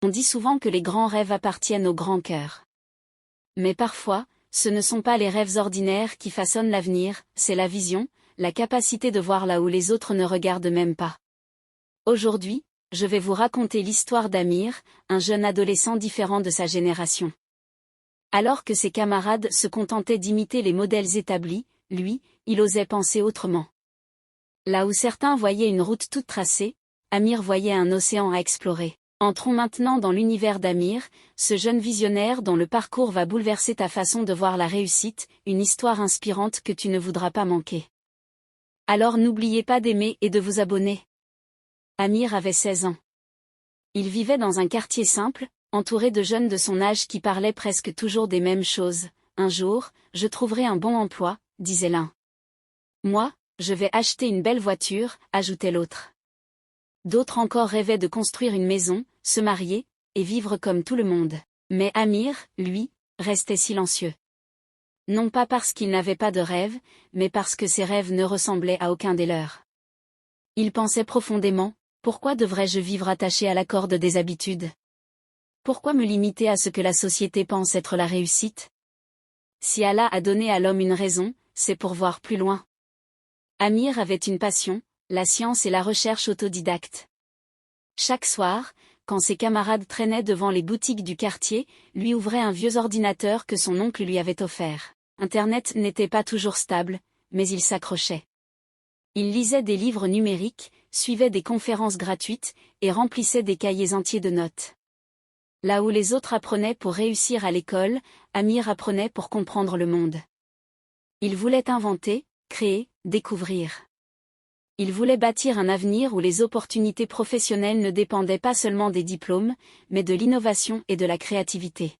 On dit souvent que les grands rêves appartiennent aux grands cœurs. Mais parfois, ce ne sont pas les rêves ordinaires qui façonnent l'avenir, c'est la vision, la capacité de voir là où les autres ne regardent même pas. Aujourd'hui, je vais vous raconter l'histoire d'Amir, un jeune adolescent différent de sa génération. Alors que ses camarades se contentaient d'imiter les modèles établis, lui, il osait penser autrement. Là où certains voyaient une route toute tracée, Amir voyait un océan à explorer. Entrons maintenant dans l'univers d'Amir, ce jeune visionnaire dont le parcours va bouleverser ta façon de voir la réussite, une histoire inspirante que tu ne voudras pas manquer. Alors n'oubliez pas d'aimer et de vous abonner. Amir avait 16 ans. Il vivait dans un quartier simple, entouré de jeunes de son âge qui parlaient presque toujours des mêmes choses. Un jour, je trouverai un bon emploi, disait l'un. Moi, je vais acheter une belle voiture, ajoutait l'autre. D'autres encore rêvaient de construire une maison, se marier, et vivre comme tout le monde. Mais Amir, lui, restait silencieux. Non pas parce qu'il n'avait pas de rêve, mais parce que ses rêves ne ressemblaient à aucun des leurs. Il pensait profondément, pourquoi devrais-je vivre attaché à la corde des habitudes? Pourquoi me limiter à ce que la société pense être la réussite? Si Allah a donné à l'homme une raison, c'est pour voir plus loin. Amir avait une passion, la science et la recherche autodidacte. Chaque soir, quand ses camarades traînaient devant les boutiques du quartier, lui ouvrait un vieux ordinateur que son oncle lui avait offert. Internet n'était pas toujours stable, mais il s'accrochait. Il lisait des livres numériques, suivait des conférences gratuites, et remplissait des cahiers entiers de notes. Là où les autres apprenaient pour réussir à l'école, Amir apprenait pour comprendre le monde. Il voulait inventer, créer, découvrir. Il voulait bâtir un avenir où les opportunités professionnelles ne dépendaient pas seulement des diplômes, mais de l'innovation et de la créativité.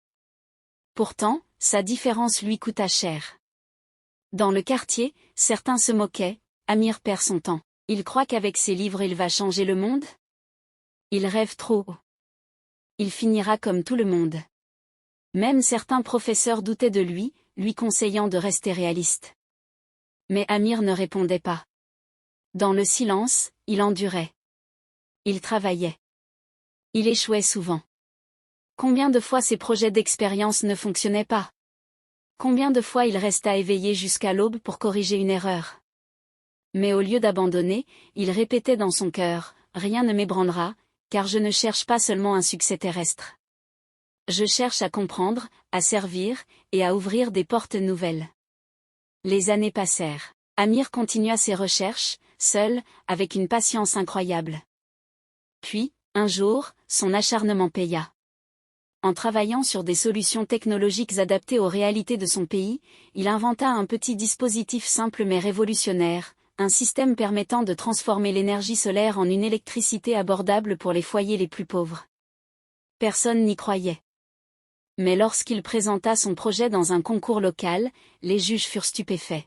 Pourtant, sa différence lui coûta cher. Dans le quartier, certains se moquaient, Amir perd son temps. Il croit qu'avec ses livres il va changer le monde? Il rêve trop haut. Il finira comme tout le monde. Même certains professeurs doutaient de lui, lui conseillant de rester réaliste. Mais Amir ne répondait pas. Dans le silence, il endurait. Il travaillait. Il échouait souvent. Combien de fois ses projets d'expérience ne fonctionnaient pas? Combien de fois il resta éveillé jusqu'à l'aube pour corriger une erreur? Mais au lieu d'abandonner, il répétait dans son cœur, « Rien ne m'ébranlera, car je ne cherche pas seulement un succès terrestre. Je cherche à comprendre, à servir, et à ouvrir des portes nouvelles. » Les années passèrent. Amir continua ses recherches, seul, avec une patience incroyable. Puis, un jour, son acharnement paya. En travaillant sur des solutions technologiques adaptées aux réalités de son pays, il inventa un petit dispositif simple mais révolutionnaire, un système permettant de transformer l'énergie solaire en une électricité abordable pour les foyers les plus pauvres. Personne n'y croyait. Mais lorsqu'il présenta son projet dans un concours local, les juges furent stupéfaits.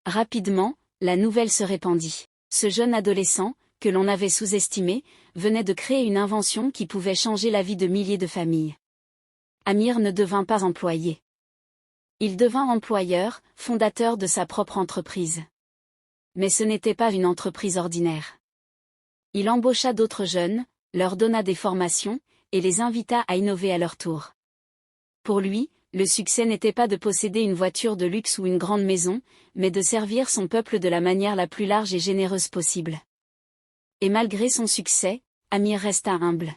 Rapidement, la nouvelle se répandit. Ce jeune adolescent, que l'on avait sous-estimé, venait de créer une invention qui pouvait changer la vie de milliers de familles. Amir ne devint pas employé. Il devint employeur, fondateur de sa propre entreprise. Mais ce n'était pas une entreprise ordinaire. Il embaucha d'autres jeunes, leur donna des formations, et les invita à innover à leur tour. Pour lui, le succès n'était pas de posséder une voiture de luxe ou une grande maison, mais de servir son peuple de la manière la plus large et généreuse possible. Et malgré son succès, Amir resta humble.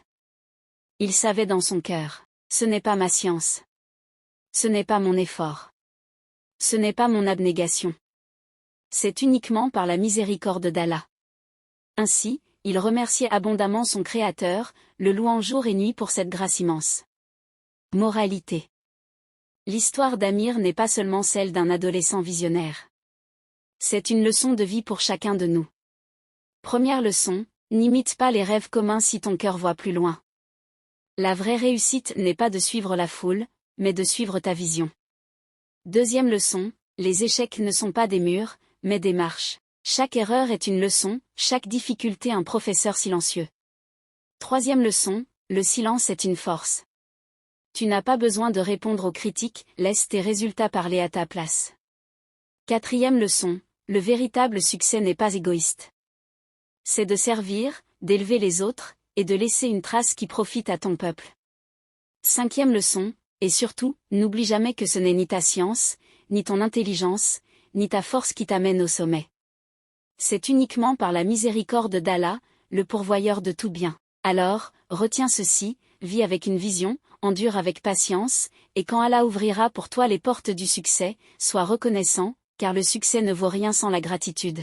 Il savait dans son cœur, ce n'est pas ma science. Ce n'est pas mon effort. Ce n'est pas mon abnégation. C'est uniquement par la miséricorde d'Allah. Ainsi, il remerciait abondamment son Créateur, le louant jour et nuit pour cette grâce immense. Moralité. L'histoire d'Amir n'est pas seulement celle d'un adolescent visionnaire. C'est une leçon de vie pour chacun de nous. Première leçon, n'imite pas les rêves communs si ton cœur voit plus loin. La vraie réussite n'est pas de suivre la foule, mais de suivre ta vision. Deuxième leçon, les échecs ne sont pas des murs, mais des marches. Chaque erreur est une leçon, chaque difficulté un professeur silencieux. Troisième leçon, le silence est une force. Tu n'as pas besoin de répondre aux critiques, laisse tes résultats parler à ta place. Quatrième leçon, le véritable succès n'est pas égoïste. C'est de servir, d'élever les autres, et de laisser une trace qui profite à ton peuple. 5e leçon, et surtout, n'oublie jamais que ce n'est ni ta science, ni ton intelligence, ni ta force qui t'amène au sommet. C'est uniquement par la miséricorde d'Allah, le pourvoyeur de tout bien. Alors, retiens ceci, vis avec une vision, endure avec patience, et quand Allah ouvrira pour toi les portes du succès, sois reconnaissant, car le succès ne vaut rien sans la gratitude.